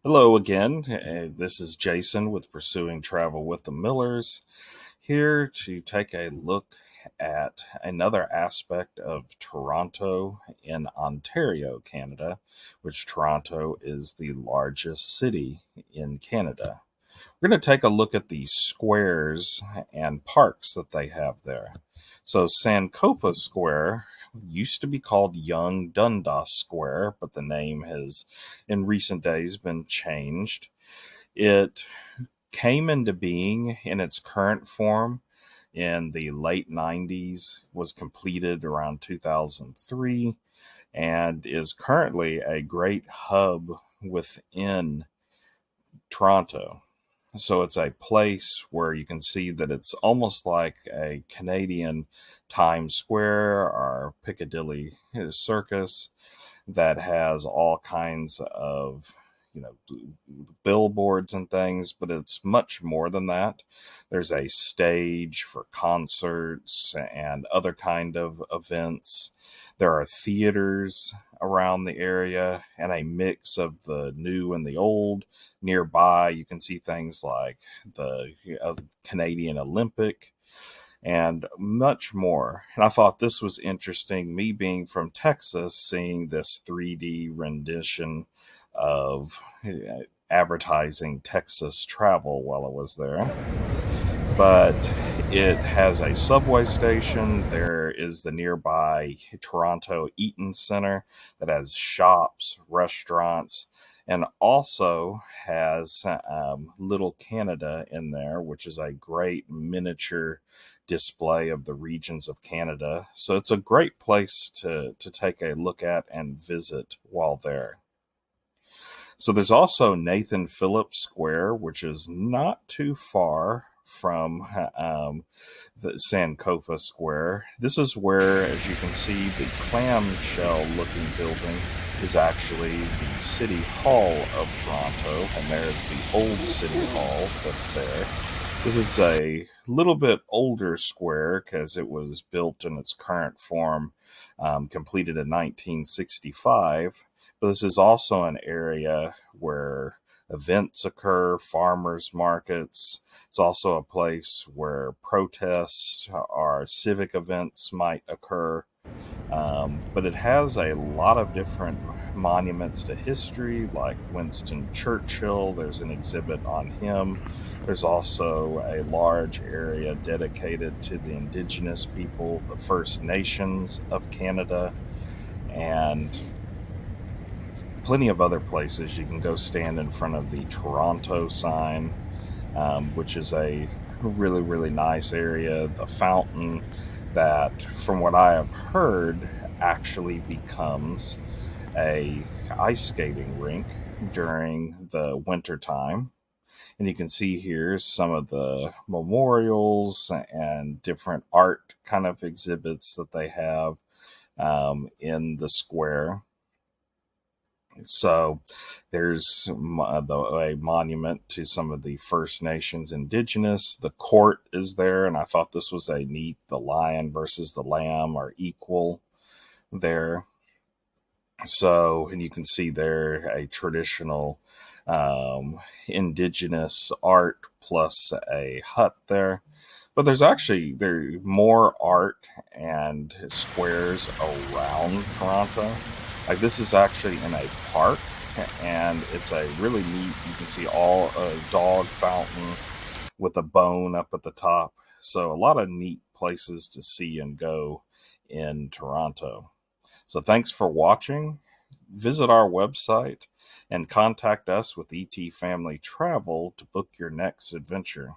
Hello again. This is Jason with Pursuing Travel with the Millers, here to take a look at another aspect of Toronto in Ontario, Canada, which Toronto is the largest city in Canada. We're going to take a look at the squares and parks that they have there. So, Sankofa Square used to be called Young Dundas Square, but the name has in recent days been changed. It came into being in its current form in the late 90s, was completed around 2003, and is currently a great hub within Toronto. So it's a place where you can see that it's almost like a Canadian Times Square or Piccadilly Circus that has all kinds of you know billboards and things, but it's much more than that. There's a stage for concerts and other kind of events. There are theaters around the area and a mix of the new and the old. Nearby you can see things like the Canadian Olympic and much more. And I thought this was interesting, me being from Texas, seeing this 3D rendition of advertising Texas travel while I was there. But it has a subway station. There is the nearby Toronto Eaton Center that has shops, restaurants, and also has Little Canada in there, which is a great miniature display of the regions of Canada. So it's a great place to take a look at and visit while there. So there's also Nathan Phillips Square, which is not too far from the Sankofa Square. This is where, as you can see, the clamshell looking building is actually the City Hall of Toronto, and there's the old City Hall that's there. This is a little bit older square because it was built in its current form, completed in 1965. But this is also an area where events occur, farmers markets. It's also a place where protests or civic events might occur. But it has a lot of different monuments to history, like Winston Churchill. There's an exhibit on him. There's also a large area dedicated to the Indigenous people, the First Nations of Canada, and plenty of other places. You can go stand in front of the Toronto sign, which is a really, really nice area. The fountain that, from what I have heard, actually becomes a ice skating rink during the winter time. And you can see here some of the memorials and different art kind of exhibits that they have in the square. So there's a monument to some of the First Nations Indigenous. The court is there, and I thought this was a neat. The lion versus the lamb are equal there. So, and you can see there a traditional indigenous art plus a hut there. But there's actually more art and squares around Toronto. Like this is actually in a park, and it's a really neat. You can see all a dog fountain with a bone up at the top. So a lot of neat places to see and go in Toronto. So thanks for watching. Visit our website and contact us with ET Family Travel to book your next adventure.